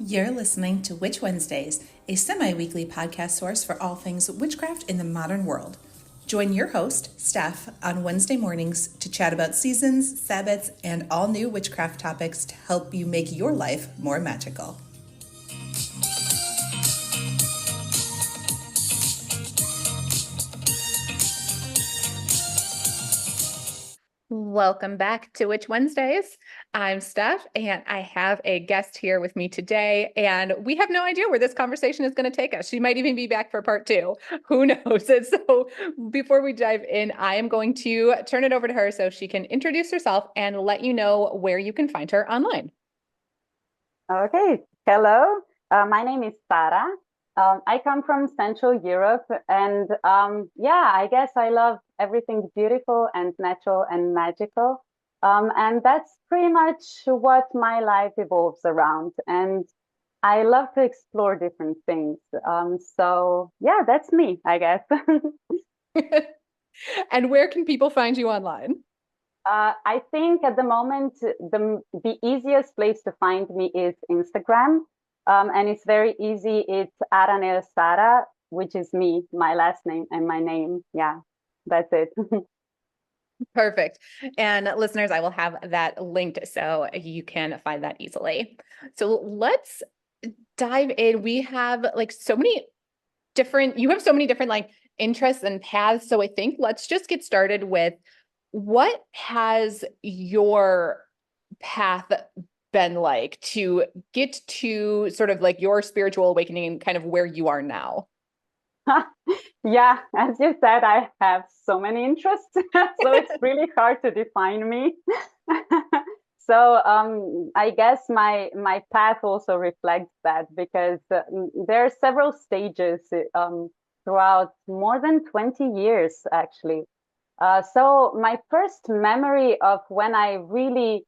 You're listening to Witch Wednesdays, a semi-weekly podcast source for all things witchcraft in the modern world. Join your host, Steph, on Wednesday mornings to chat about seasons, Sabbats, and all new witchcraft topics to help you make your life more magical. Welcome back to Witch Wednesdays. I'm Steph, and I have a guest here with me today, and we have no idea where this conversation is going to take us. She might even be back for part two. Who knows? And so before we dive in, I am going to turn it over to her so she can introduce herself and let you know where you can find her online. Okay, hello. My name is Sara. I come from Central Europe, and I guess I love everything beautiful and natural and magical. And that's pretty much what my life evolves around. And I love to explore different things. That's me, I guess. And where can people find you online? I think at the moment, the easiest place to find me is Instagram. And it's very easy. It's Aranel Sara, which is me, my last name and my name. Yeah, that's it. Perfect. And listeners, I will have that linked so you can find that easily. So let's dive in. We have so many different interests and paths. So I think let's just get started with what has your path been like to get to sort of your spiritual awakening and kind of where you are now? Yeah, as you said, I have so many interests, so it's really hard to define me. I guess my path also reflects that because there are several stages throughout more than 20 years, actually. So my first memory of when I really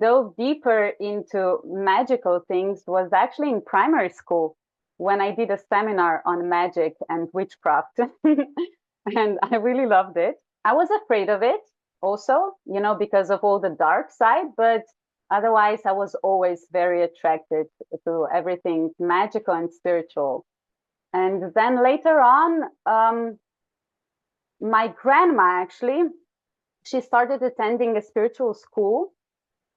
dove deeper into magical things was actually in primary school when I did a seminar on magic and witchcraft. And I really loved it. I was afraid of it also, because of all the dark side, but otherwise I was always very attracted to everything magical and spiritual. And then later on, my grandma actually, she started attending a spiritual school.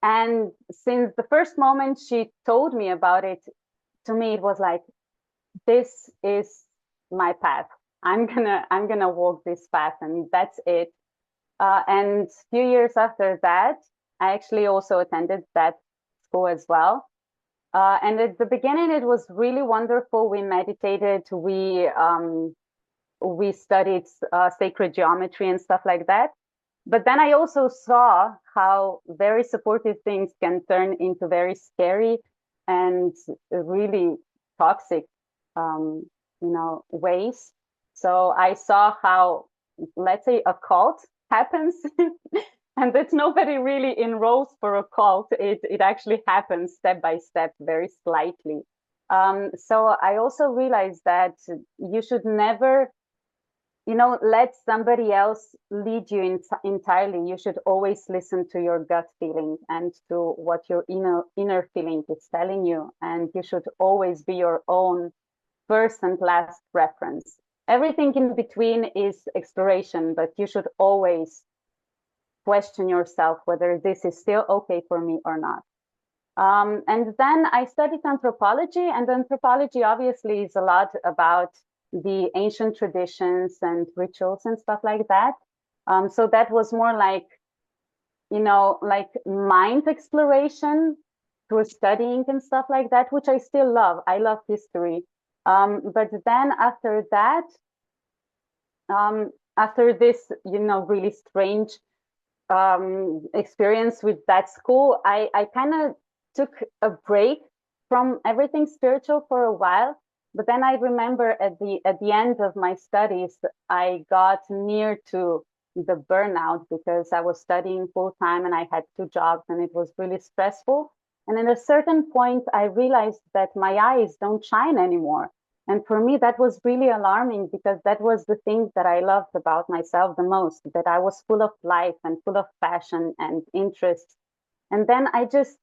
And since the first moment she told me about it, to me, it was like, this is my path. I'm gonna walk this path, and that's it. And a few years after that, I actually also attended that school as well. And at the beginning, it was really wonderful. We meditated, we studied sacred geometry and stuff like that. But then I also saw how very supportive things can turn into very scary and really toxic, ways. So I saw how, let's say, a cult happens, and that nobody really enrolls for a cult. It actually happens step by step, very slightly. So I also realized that you should never let somebody else lead you entirely. You should always listen to your gut feeling and to what your inner feeling is telling you. And you should always be your own first and last reference. Everything in between is exploration, but you should always question yourself whether this is still okay for me or not. And then I studied anthropology, and anthropology obviously is a lot about the ancient traditions and rituals and stuff like that. So that was more like mind exploration through studying and stuff like that, which I still love. I love history. But then after that, after this, really strange experience with that school, I kind of took a break from everything spiritual for a while. But then I remember at the end of my studies, I got near to the burnout because I was studying full time and I had two jobs and it was really stressful. And at a certain point, I realized that my eyes don't shine anymore. And for me, that was really alarming because that was the thing that I loved about myself the most, that I was full of life and full of passion and interest. And then I just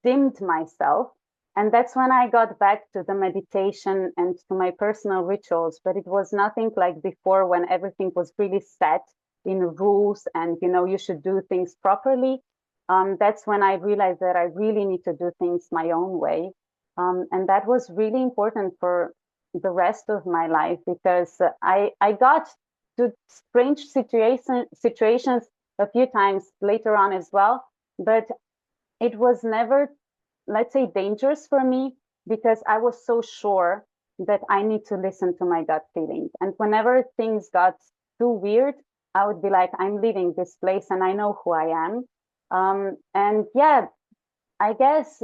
dimmed myself. And that's when I got back to the meditation and to my personal rituals. But it was nothing like before, when everything was really set in rules and, you know, you should do things properly. That's when I realized that I really need to do things my own way. And that was really important for the rest of my life, because I got to strange situations a few times later on as well. But it was never, let's say, dangerous for me, because I was so sure that I need to listen to my gut feeling. And whenever things got too weird, I would be like, I'm leaving this place and I know who I am. And yeah, I guess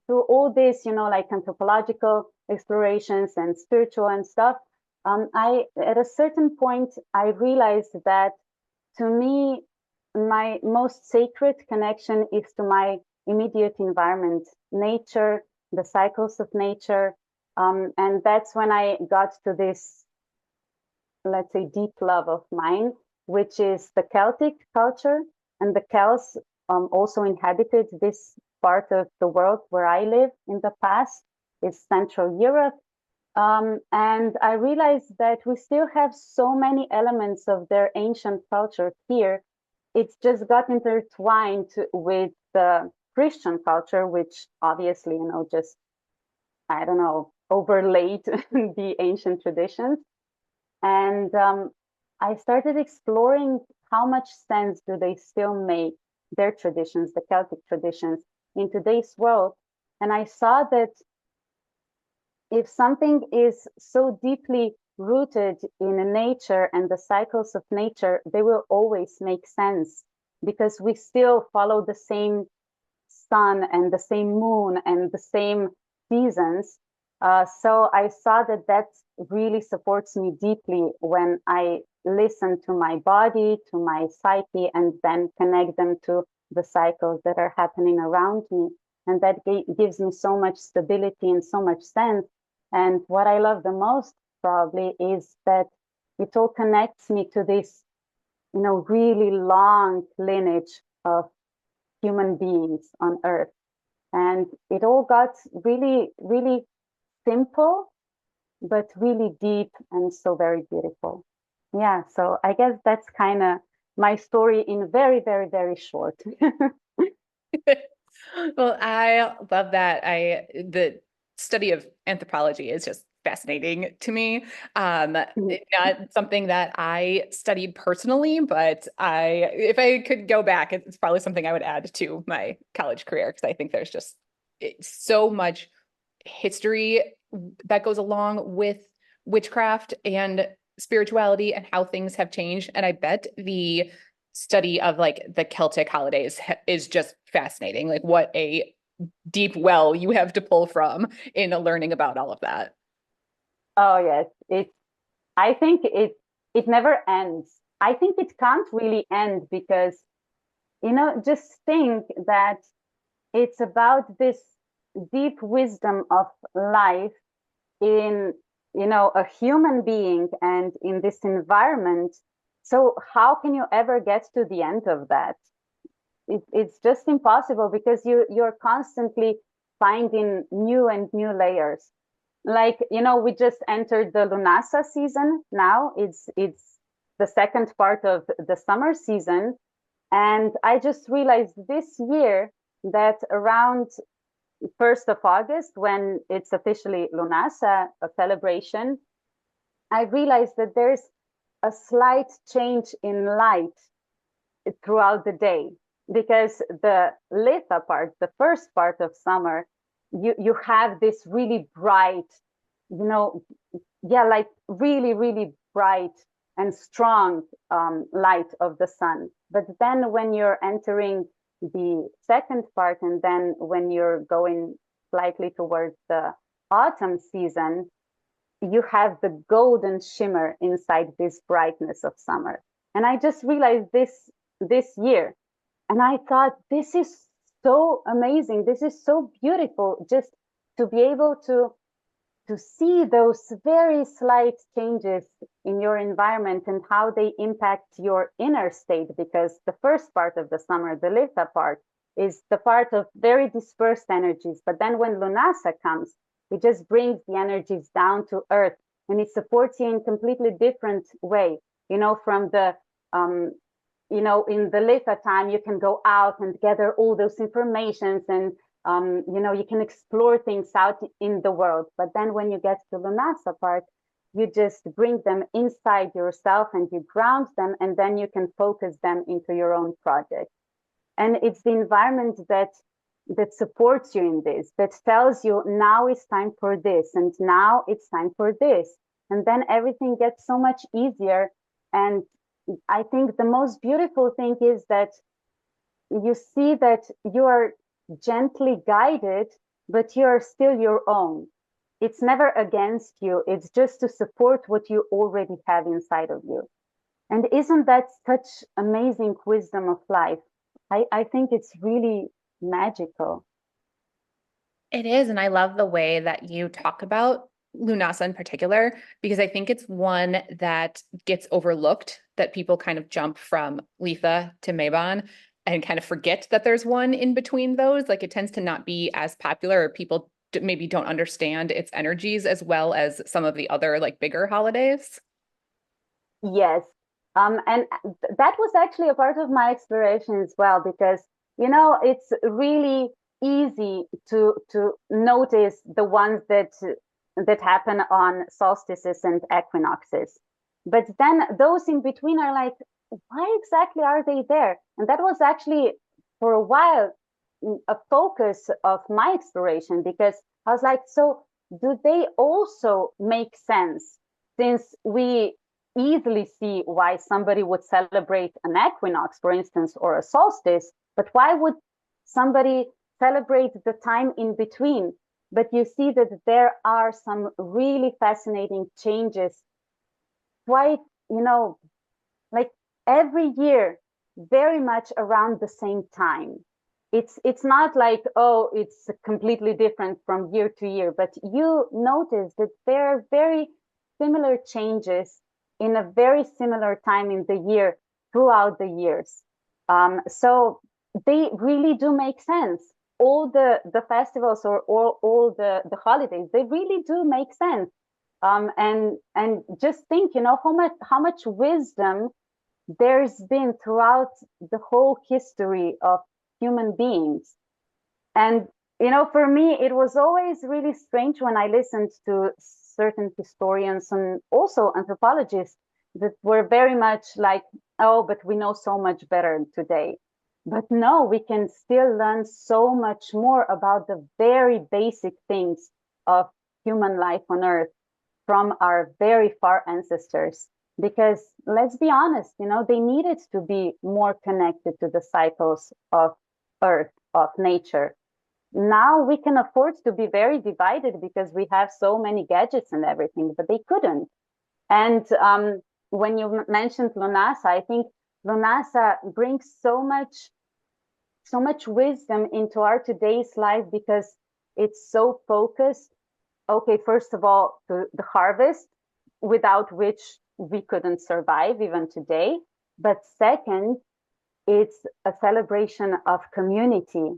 through all this, you know, like anthropological explorations and spiritual and stuff, I, at a certain point, I realized that to me, my most sacred connection is to my immediate environment, nature, the cycles of nature. And that's when I got to this, let's say, deep love of mine, which is the Celtic culture. And the Celts also inhabited this part of the world where I live in the past. It's Central Europe. And I realized that we still have so many elements of their ancient culture here. It's just got intertwined with the Christian culture, which obviously, you know, just, I don't know, overlaid the ancient traditions. And I started exploring how much sense do they still make, their traditions, the Celtic traditions, in today's world. And I saw that if something is so deeply rooted in nature and the cycles of nature, they will always make sense, because we still follow the same sun and the same moon and the same seasons. So I saw that that really supports me deeply when I listen to my body, to my psyche, and then connect them to the cycles that are happening around me. And that gives me so much stability and so much sense. And what I love the most probably is that it all connects me to this, you know, really long lineage of human beings on Earth. And it all got really, really simple, but really deep and so very beautiful. Yeah, so I guess that's kind of my story in very, very, very short. Well, I love that. The study of anthropology is just fascinating to me. Not something that I studied personally, but if I could go back, it's probably something I would add to my college career, because I think there's just so much history that goes along with witchcraft and spirituality and how things have changed. And I bet the study of like the Celtic holidays is just fascinating. Like what a deep well you have to pull from in learning about all of that. Oh yes, I think it never ends. I think it can't really end, because, you know, just think that it's about this deep wisdom of life in, you know, a human being and in this environment. So how can you ever get to the end of that? It's just impossible, because you're constantly finding new and new layers. Like, you know, we just entered the Lughnasadh season now. It's the second part of the summer season. And I just realized this year that around 1st of August, when it's officially Lughnasadh, a celebration, I realized that there's a slight change in light throughout the day, because the Litha part, the first part of summer, you have this really bright, you know, yeah, like really, really bright and strong light of the sun. But then when you're entering the second part, and then when you're going slightly towards the autumn season, you have the golden shimmer inside this brightness of summer. And I just realized this year, and I thought, this is so amazing. This is so beautiful, just to be able to see those very slight changes in your environment and how they impact your inner state. Because the first part of the summer, the Litha part, is the part of very dispersed energies. But then when Lughnasadh comes, it just brings the energies down to earth, and it supports you in completely different way. From the in the Litha time, you can go out and gather all those informations, and you can explore things out in the world. But then when you get to the Lughnasadh part, you just bring them inside yourself and you ground them, and then you can focus them into your own project. And it's the environment that supports you in this, that tells you now it's time for this, and now it's time for this. And then everything gets so much easier. And I think the most beautiful thing is that you see that you are gently guided, but you are still your own. It's never against you. It's just to support what you already have inside of you. And isn't that such amazing wisdom of life? I think it's really magical. It is. And I love the way that you talk about Lughnasadh in particular, because I think it's one that gets overlooked, that people kind of jump from Litha to Mabon and kind of forget that there's one in between those. Like it tends to not be as popular, or people maybe don't understand its energies as well as some of the other like bigger holidays. Yes. And that was actually a part of my exploration as well, because, it's really easy to notice the ones that happen on solstices and equinoxes. But then those in between are like, why exactly are they there? And that was actually for a while a focus of my exploration, because I was like, so do they also make sense? Since we easily see why somebody would celebrate an equinox, for instance, or a solstice, but why would somebody celebrate the time in between? But you see that there are some really fascinating changes quite, like every year, very much around the same time. It's not like, oh, it's completely different from year to year, but you notice that there are very similar changes in a very similar time in the year throughout the years. So they really do make sense. All the festivals or all the holidays, they really do make sense. And just think, how much wisdom there's been throughout the whole history of human beings. And for me, it was always really strange when I listened to certain historians and also anthropologists that were very much like, oh, but we know so much better today. But no, we can still learn so much more about the very basic things of human life on Earth from our very far ancestors. Because let's be honest, they needed to be more connected to the cycles of Earth, of nature. Now we can afford to be very divided because we have so many gadgets and everything, but they couldn't. And when you mentioned Lughnasadh, I think Lughnasadh brings so much wisdom into our today's life, because it's so focused. Okay, first of all, the harvest, without which we couldn't survive even today. But second, it's a celebration of community.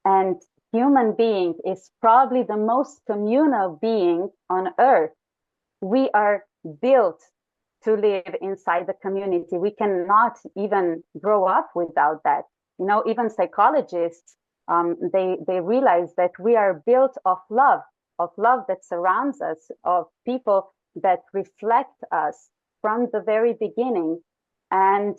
And human being is probably the most communal being on Earth. We are built to live inside the community. We cannot even grow up without that. Even psychologists, they realize that we are built of love that surrounds us, of people that reflect us from the very beginning. And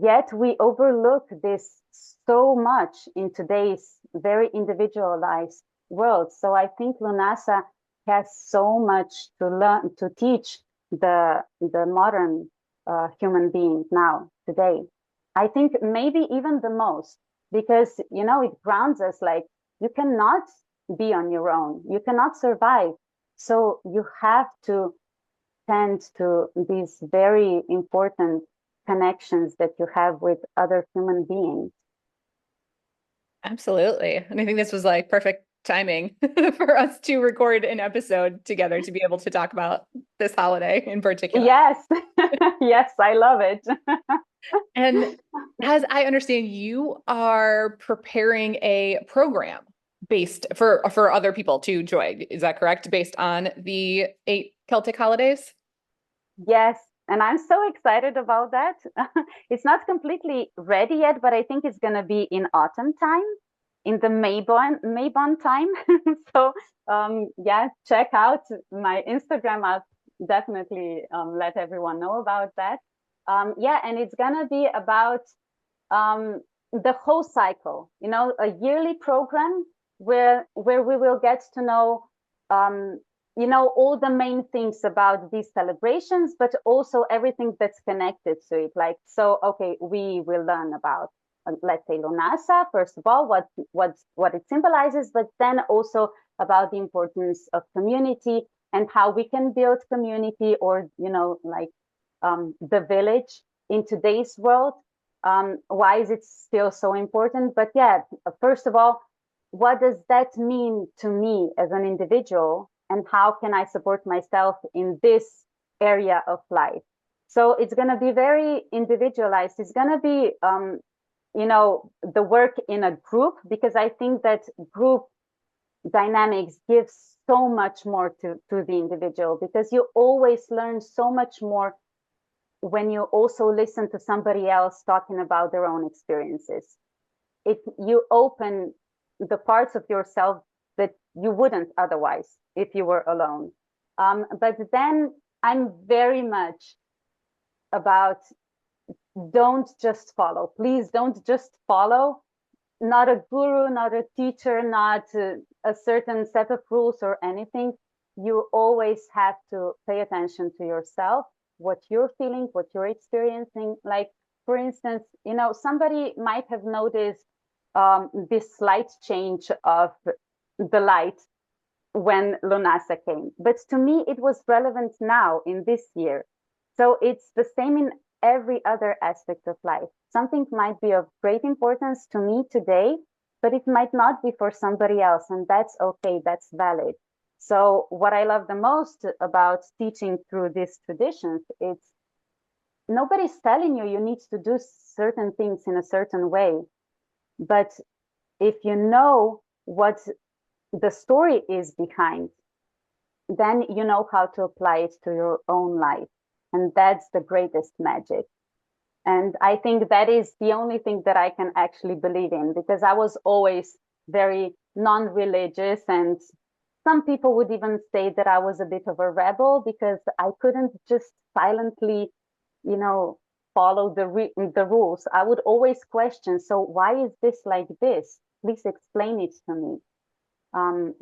yet we overlook this so much in today's very individualized world. So I think Lughnasadh has so much to learn, to teach the modern human being now, today. I think maybe even the most, because, it grounds us. Like, you cannot be on your own. You cannot survive. So you have to tend to these very important connections that you have with other human beings. Absolutely. And I think this was like perfect timing for us to record an episode together to be able to talk about this holiday in particular. Yes, yes, I love it. And as I understand, you are preparing a program based for other people to join. Is that correct? Based on the 8 Celtic holidays? Yes, and I'm so excited about that. It's not completely ready yet, but I think it's going to be in autumn time, in the Maybon time. So yeah, check out my Instagram. I'll definitely let everyone know about that. Yeah, and it's going to be about the whole cycle, a yearly program where we will get to know um, all the main things about these celebrations, but also everything that's connected to it. Like, so, okay, we will learn about, let's say, Lughnasadh, first of all, what it symbolizes, but then also about the importance of community and how we can build community, or, like the village in today's world. Why is it still so important? But yeah, first of all, what does that mean to me as an individual, and how can I support myself in this area of life? So it's going to be very individualized. It's going to be, the work in a group, because I think that group dynamics gives so much more to the individual, because you always learn so much more when you also listen to somebody else talking about their own experiences. You open the parts of yourself that you wouldn't otherwise if you were alone. But then I'm very much about, don't just follow. Please don't just follow. Not a guru, not a teacher, not a certain set of rules or anything. You always have to pay attention to yourself, what you're feeling, what you're experiencing. Like, for instance, somebody might have noticed this slight change of the light when Lughnasadh came. But to me, it was relevant now in this year. So it's the same in every other aspect of life. Something might be of great importance to me today, but it might not be for somebody else. And that's okay, that's valid. So what I love the most about teaching through these traditions, it's nobody's telling you need to do certain things in a certain way. But if you know what the story is behind, then you know how to apply it to your own life. And that's the greatest magic. And I think that is the only thing that I can actually believe in, because I was always very non-religious, and some people would even say that I was a bit of a rebel, because I couldn't just silently, follow the rules. I would always question, so why is this like this? Please explain it to me.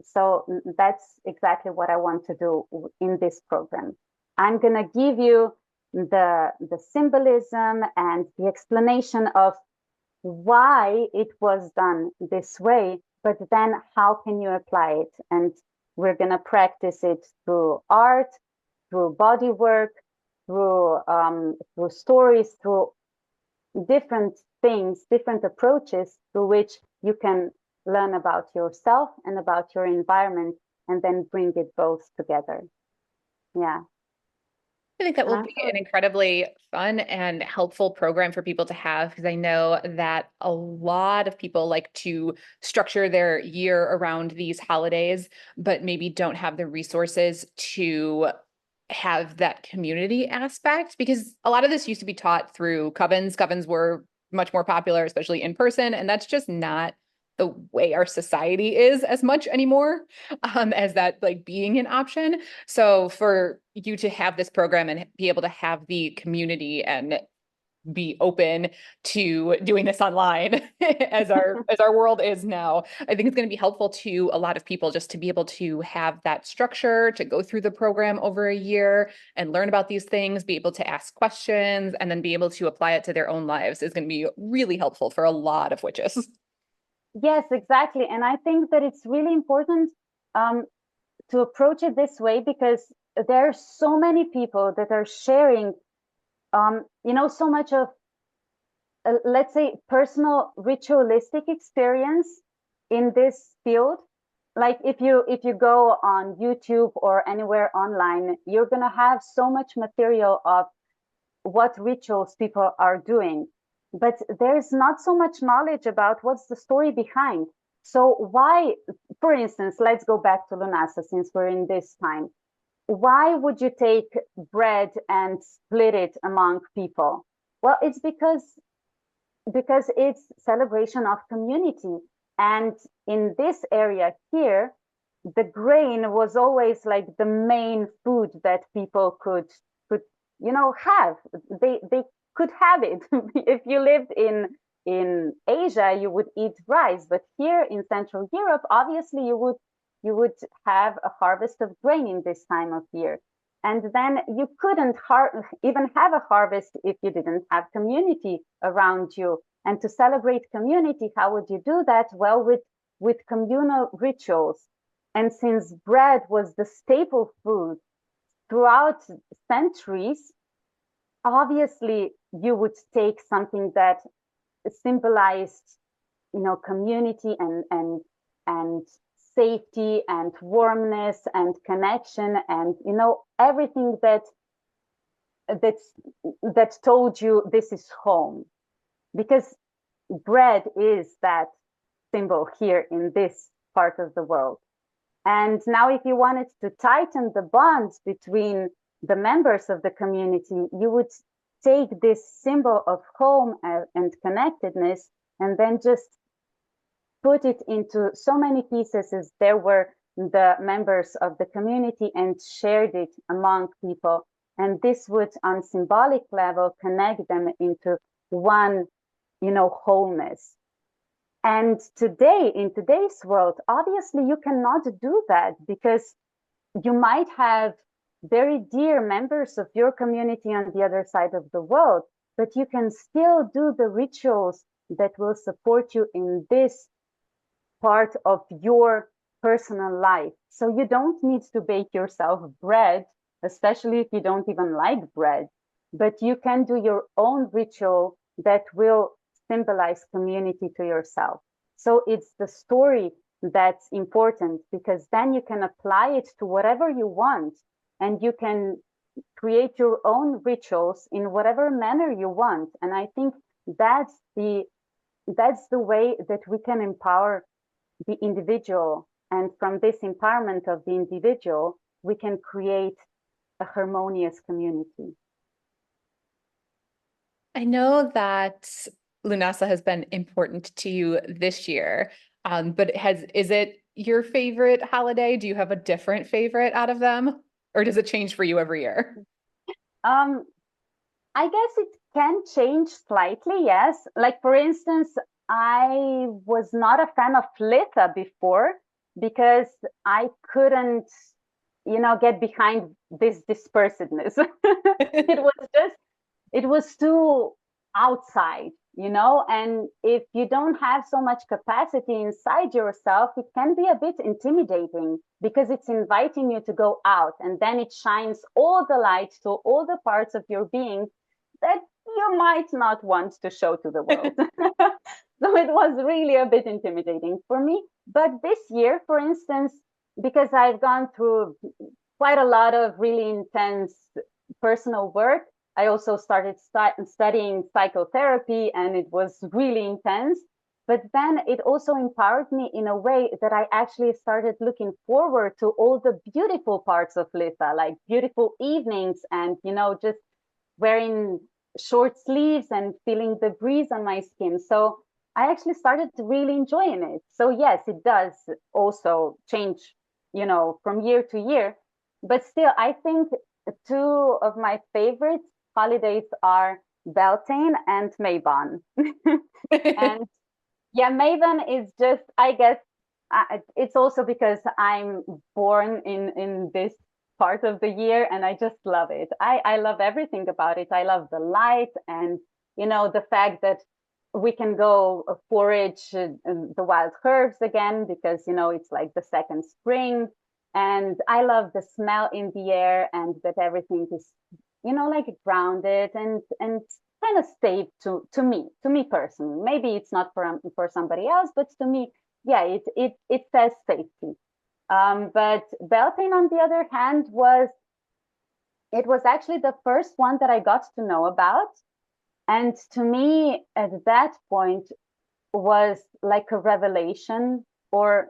So that's exactly what I want to do in this program. I'm going to give you the symbolism and the explanation of why it was done this way, but then how can you apply it? And we're going to practice it through art, through body work, through stories, through different things, different approaches through which you can learn about yourself and about your environment, and then bring it both together. Yeah. I think that will be an incredibly fun and helpful program for people to have, because I know that a lot of people like to structure their year around these holidays, but maybe don't have the resources to have that community aspect, because a lot of this used to be taught through covens. Covens were much more popular, especially in person, and that's just not the way our society is as much anymore, as that like being an option. So for you to have this program and be able to have the community and be open to doing this online as our world is now, I think it's going to be helpful to a lot of people, just to be able to have that structure, to go through the program over a year and learn about these things, be able to ask questions, and then be able to apply it to their own lives is going to be really helpful for a lot of witches. Yes, exactly. And I think that it's really important to approach it this way, because there are so many people that are sharing, so much of, let's say, personal ritualistic experience in this field. Like, if you go on YouTube or anywhere online, you're going to have so much material of what rituals people are doing. but there's not so much knowledge about what's the story behind. So why, for instance, let's go back to Lughnasadh since we're in this time. Why would you take bread and split it among people? Well, it's because it's celebration of community. And in this area here, the grain was always like the main food that people could have. They could have it. If you lived in Asia, you would eat rice, but here in Central Europe, obviously you would have a harvest of grain in this time of year. And then you couldn't even have a harvest if you didn't have community around you. And to celebrate community, how would you do that? Well, with communal rituals. And since bread was the staple food throughout centuries, obviously you would take something that symbolized, community and safety and warmness and connection and everything that told you this is home, because bread is that symbol here in this part of the world. And now if you wanted to tighten the bonds between the members of the community, you would take this symbol of home and connectedness and then just put it into so many pieces as there were the members of the community and shared it among people. And this would, on symbolic level, connect them into one, wholeness. And today, in today's world, obviously you cannot do that because you might have very dear members of your community on the other side of the world, but you can still do the rituals that will support you in this part of your personal life. So you don't need to bake yourself bread, especially if you don't even like bread, but you can do your own ritual that will symbolize community to yourself. So it's the story that's important, because then you can apply it to whatever you want, and you can create your own rituals in whatever manner you want. And I think that's the way that we can empower the individual. And from this empowerment of the individual, we can create a harmonious community. I know that Lughnasadh has been important to you this year, but is it your favorite holiday? Do you have a different favorite out of them, or does it change for you every year? I guess it can change slightly, yes. Like, for instance, I was not a fan of Litha before because I couldn't, get behind this dispersedness. It was too outside, and if you don't have so much capacity inside yourself, it can be a bit intimidating because it's inviting you to go out, and then it shines all the light to all the parts of your being that you might not want to show to the world. So it was really a bit intimidating for me. But this year, for instance, because I've gone through quite a lot of really intense personal work, I also started studying psychotherapy, and it was really intense. But then it also empowered me in a way that I actually started looking forward to all the beautiful parts of Litha, like beautiful evenings and, just wearing short sleeves and feeling the breeze on my skin. So I actually started really enjoying it. So yes, it does also change, from year to year. But still, I think two of my favorite holidays are Beltane and Mabon. And yeah, Mabon is just, I guess, it's also because I'm born in this part of the year, and I just love it. I love everything about it. I love the light and, the fact that we can go forage the wild herbs again because, it's like the second spring. And I love the smell in the air and that everything is, like grounded and kind of safe to me personally. Maybe it's not for somebody else, but to me, yeah, it says safety. But Beltane, on the other hand, was actually the first one that I got to know about. And to me, at that point, was like a revelation, or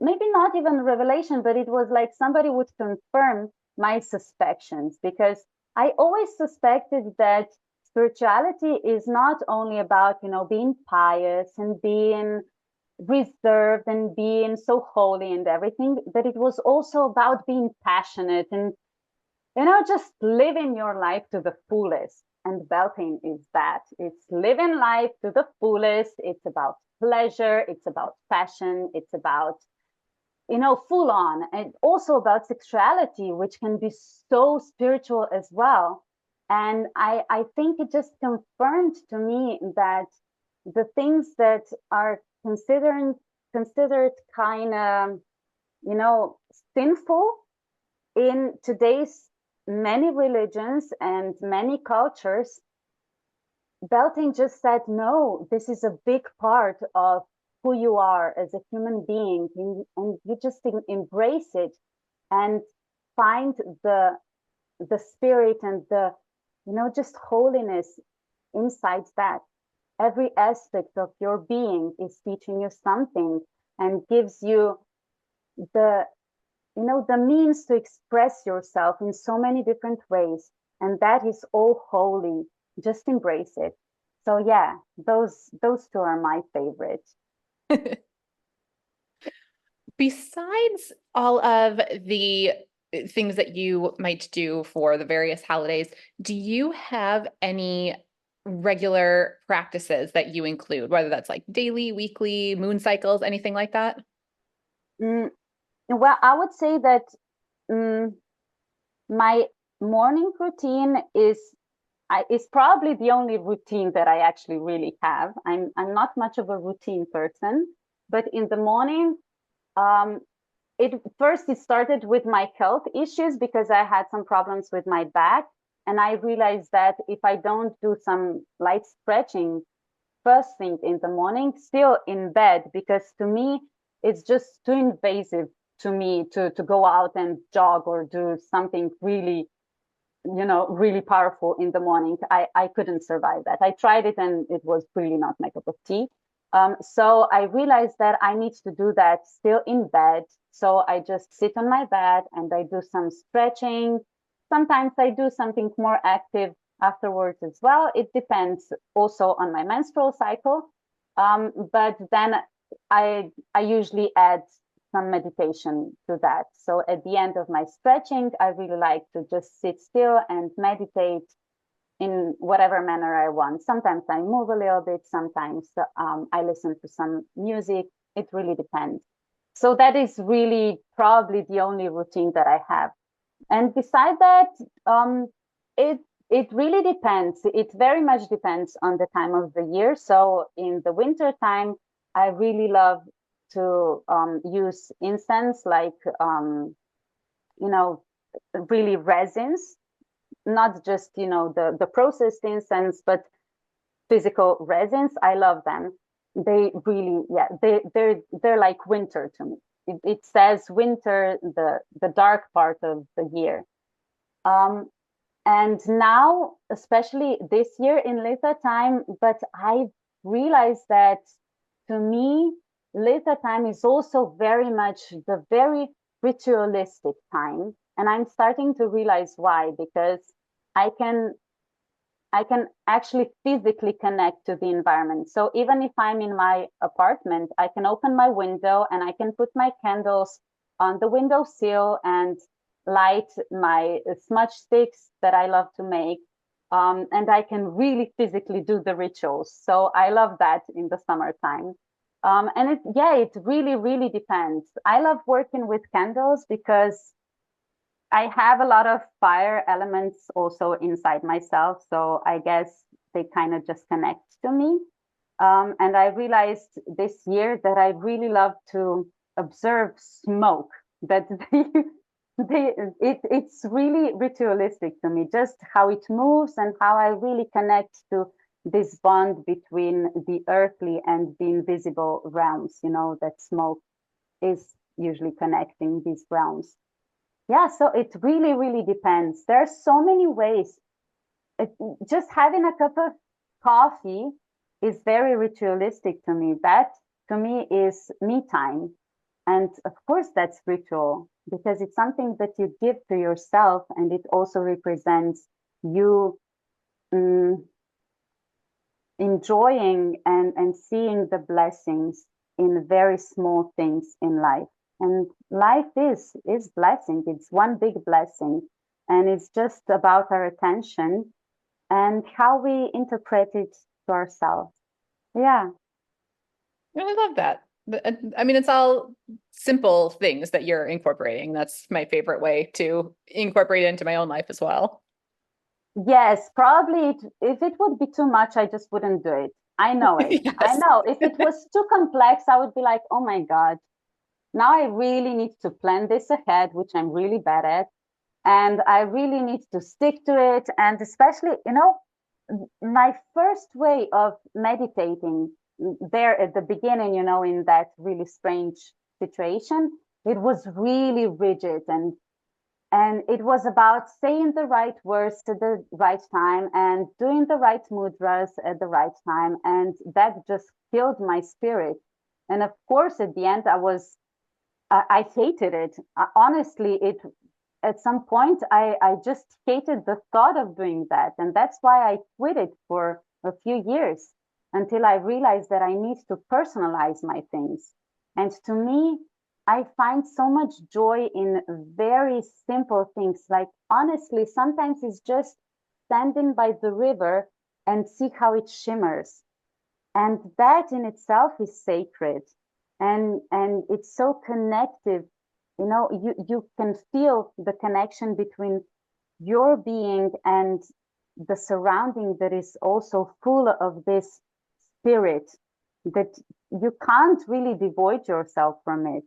maybe not even a revelation, but it was like somebody would confirm my suspicions, because I always suspected that spirituality is not only about, being pious and being reserved and being so holy and everything, but it was also about being passionate and, just living your life to the fullest. And Beltane is that. It's living life to the fullest. It's about pleasure. It's about passion. It's about, full on, and also about sexuality, which can be so spiritual as well. And I think it just confirmed to me that the things that are considered kind of, sinful in today's many religions and many cultures, Beltane just said, no, this is a big part of who you are as a human being, and you just embrace it and find the spirit and the, just holiness inside that. Every aspect of your being is teaching you something and gives you the, the means to express yourself in so many different ways. And that is all holy. Just embrace it. So yeah, those two are my favorite. Besides all of the things that you might do for the various holidays, do you have any regular practices that you include, whether that's like daily, weekly, moon cycles, anything like that? Mm, well, I would say that mm, my morning routine is probably the only routine that I actually really have. I'm not much of a routine person, but in the morning, um, it started with my health issues because I had some problems with my back, and I realized that if I don't do some light stretching first thing in the morning, still in bed, because to me it's just too invasive to me to go out and jog or do something really, really powerful in the morning. I couldn't survive that. I tried it and it was really not my cup of tea. So I realized that I need to do that still in bed. So I just sit on my bed and I do some stretching. Sometimes I do something more active afterwards as well. It depends also on my menstrual cycle. But then I usually add some meditation to that. So at the end of my stretching, I really like to just sit still and meditate in whatever manner I want. Sometimes I move a little bit, sometimes I listen to some music. It really depends. So that is really probably the only routine that I have. And beside that, it it really depends. It very much depends on the time of the year. So in the winter time, I really love to use incense, like you know, really resins, not just the processed incense, but physical resins. I love them. They really, yeah, they're like winter to me. It says winter, the dark part of the year. Um, and now, especially this year in Litha time, but I realized that to me, Litha time is also very much the very ritualistic time. And I'm starting to realize why, because I can I can actually physically connect to the environment. So even if I'm in my apartment, I can open my window and I can put my candles on the windowsill and light my smudge sticks that I love to make. And I can really physically do the rituals. So I love that in the summertime. And it really, really depends. I love working with candles because I have a lot of fire elements also inside myself. So I guess they kind of just connect to me. And I realized this year that I really love to observe smoke, that it's really ritualistic to me, just how it moves and how I really connect to this bond between the earthly and the invisible realms, that smoke is usually connecting these realms. Yeah, so it really, really depends. There are so many ways. Just having a cup of coffee is very ritualistic to me. That to me is me time. And of course, that's ritual because it's something that you give to yourself, and it also represents you enjoying and seeing the blessings in very small things in life. And life is blessing. It's one big blessing. And it's just about our attention and how we interpret it to ourselves. Yeah. I love that. I mean, it's all simple things that you're incorporating. That's my favorite way to incorporate it into my own life as well. Yes, probably if it would be too much, I just wouldn't do it. I know it. I Yes. know. If it was too complex, I would be like, oh my God, now I really need to plan this ahead, which I'm really bad at. And I really need to stick to it. And especially, my first way of meditating there at the beginning, in that really strange situation, it was really rigid and it was about saying the right words to the right time and doing the right mudras at the right time. And that just killed my spirit. And of course, at the end, I hated it. Honestly, at some point, I just hated the thought of doing that. And that's why I quit it for a few years until I realized that I need to personalize my things. And to me, I find so much joy in very simple things. Like, honestly, sometimes it's just standing by the river and see how it shimmers. And that in itself is sacred. And it's so connective. You can feel the connection between your being and the surrounding that is also full of this spirit that you can't really devoid yourself from it.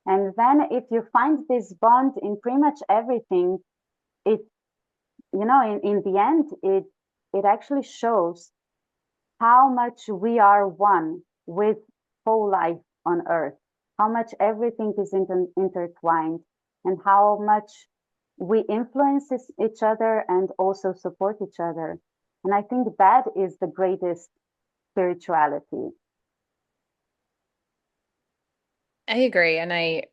And then if you find this bond in pretty much everything, it, in the end, it actually shows how much we are one with whole life on earth, how much everything is intertwined, and how much we influence each other and also support each other. And I think that is the greatest spirituality. I agree. And I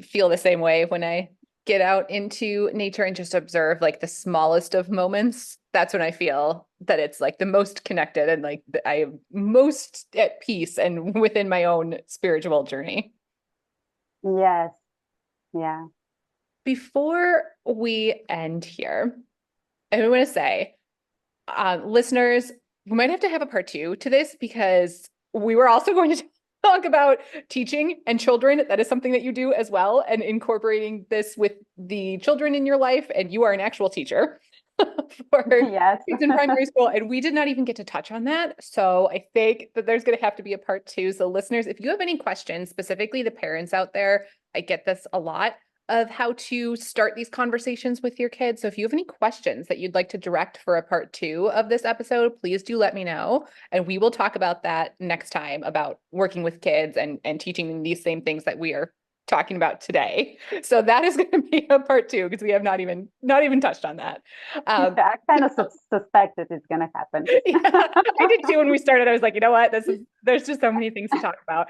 feel the same way when I get out into nature and just observe like the smallest of moments. That's when I feel that it's like the most connected and like I am most at peace and within my own spiritual journey. Yes, yeah. Before we end here, I want to say, listeners, we might have to have a part two to this because we were also going to talk about teaching and children. That is something that you do as well, and incorporating this with the children in your life. And you are an actual teacher for Yes. kids in primary school. And we did not even get to touch on that. So I think that there's going to have to be a part two. So, listeners, if you have any questions, specifically the parents out there, I get this a lot of how to start these conversations with your kids. So if you have any questions that you'd like to direct for a part two of this episode, please do let me know. And we will talk about that next time about working with kids and teaching them these same things that we are talking about today. So that is going to be a part two because we have not even touched on that. I kind of suspected it's going to happen. Yeah, I did too when we started. I was like, you know what? There's just so many things to talk about.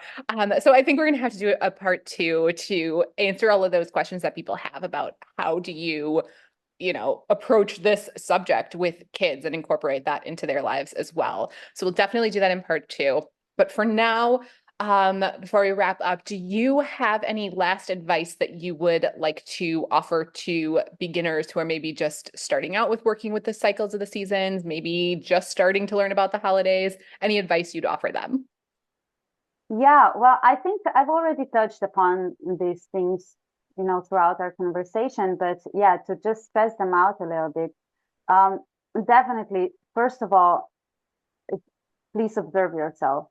So I think we're gonna have to do a part two to answer all of those questions that people have about how do you, approach this subject with kids and incorporate that into their lives as well. So we'll definitely do that in part two. But for now, before we wrap up, do you have any last advice that you would like to offer to beginners who are maybe just starting out with working with the cycles of the seasons, maybe just starting to learn about the holidays? Any advice you'd offer them? Yeah, well, I think I've already touched upon these things, throughout our conversation, but yeah, to just stress them out a little bit. Um, Definitely, first of all, please observe yourself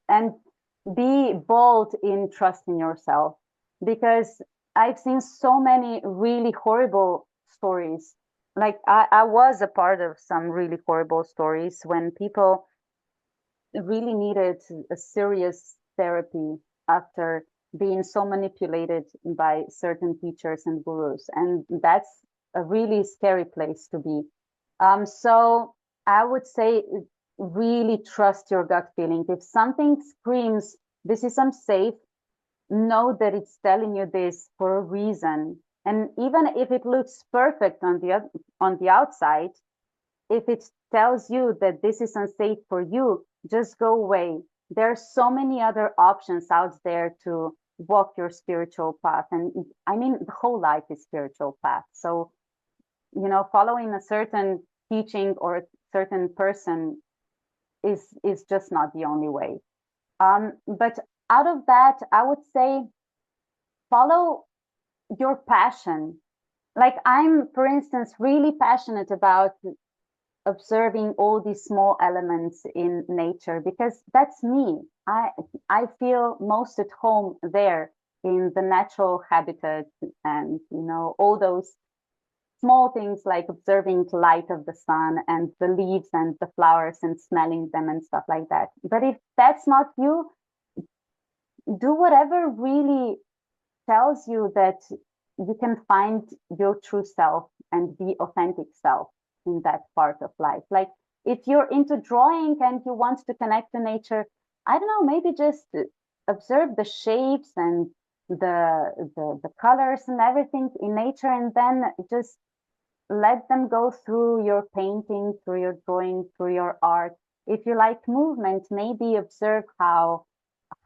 and be bold in trusting yourself because I've seen so many really horrible stories. Like I was a part of some really horrible stories when people really needed a serious therapy after being so manipulated by certain teachers and gurus. And that's a really scary place to be. So I would say really trust your gut feeling. If something screams, this is unsafe, know that it's telling you this for a reason. And even if it looks perfect on the outside, if it tells you that this is unsafe for you, just go away. There are so many other options out there to walk your spiritual path. And I mean, the whole life is spiritual path. So, following a certain teaching or a certain person is just not the only way. But out of that, I would say follow your passion. Like I'm, for instance, really passionate about observing all these small elements in nature because that's me. I feel most at home there in the natural habitat and all those small things like observing the light of the sun and the leaves and the flowers and smelling them and stuff like that. But if that's not you, do whatever really tells you that you can find your true self and be authentic self in that part of life. Like if you're into drawing and you want to connect to nature, I don't know, maybe just observe the shapes and the colors and everything in nature, and then just let them go through your painting, through your drawing, through your art. If you like movement, maybe observe how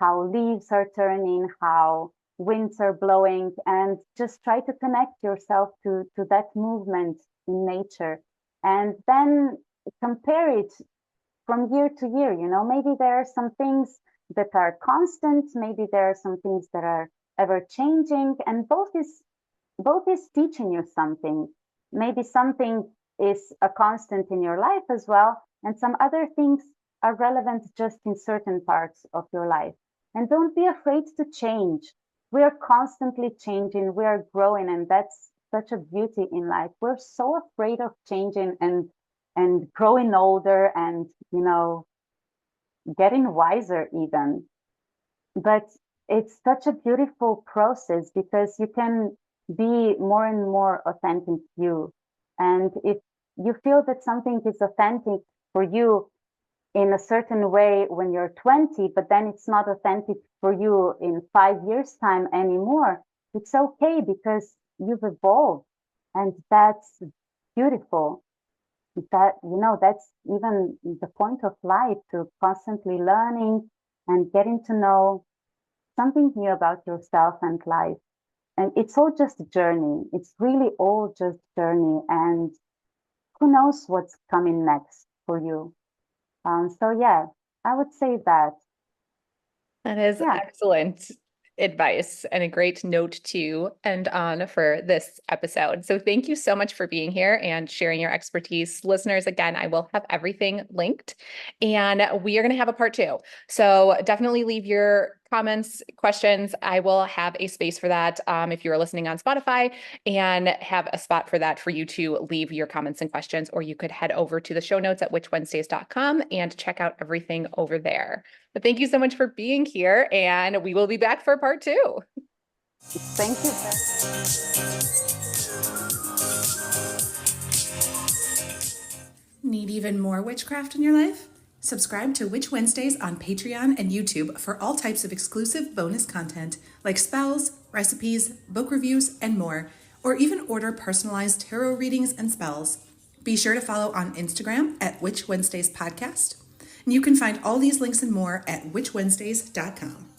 leaves are turning, how winds are blowing, and just try to connect yourself to that movement in nature. And then compare it from year to year. Maybe there are some things that are constant, maybe there are some things that are ever changing, and both is teaching you something. Maybe something is a constant in your life as well, and some other things are relevant just in certain parts of your life. And don't be afraid to change. We are constantly changing, we are growing, and that's such a beauty in life. We're so afraid of changing and growing older and getting wiser even. But it's such a beautiful process because you can be more and more authentic you. And if you feel that something is authentic for you in a certain way when you're 20, but then it's not authentic for you in 5 years' time anymore, it's okay because you've evolved. And that's beautiful. That's even the point of life, to constantly learning and getting to know something new about yourself and life. And it's all just a journey. It's really all just journey. And who knows what's coming next for you. So yeah, I would say that. That is Yeah. excellent advice and a great note to end on for this episode. So thank you so much for being here and sharing your expertise. Listeners, again, I will have everything linked, and we are going to have a part 2. So definitely leave your comments, questions. I will have a space for that if you're listening on Spotify, and have a spot for that for you to leave your comments and questions, or you could head over to the show notes at witchwednesdays.com and check out everything over there. But thank you so much for being here, and we will be back for part 2. Thank you. Need even more witchcraft in your life? Subscribe to Witch Wednesdays on Patreon and YouTube for all types of exclusive bonus content like spells, recipes, book reviews, and more, or even order personalized tarot readings and spells. Be sure to follow on Instagram at Witch Wednesdays Podcast. And you can find all these links and more at witchwednesdays.com.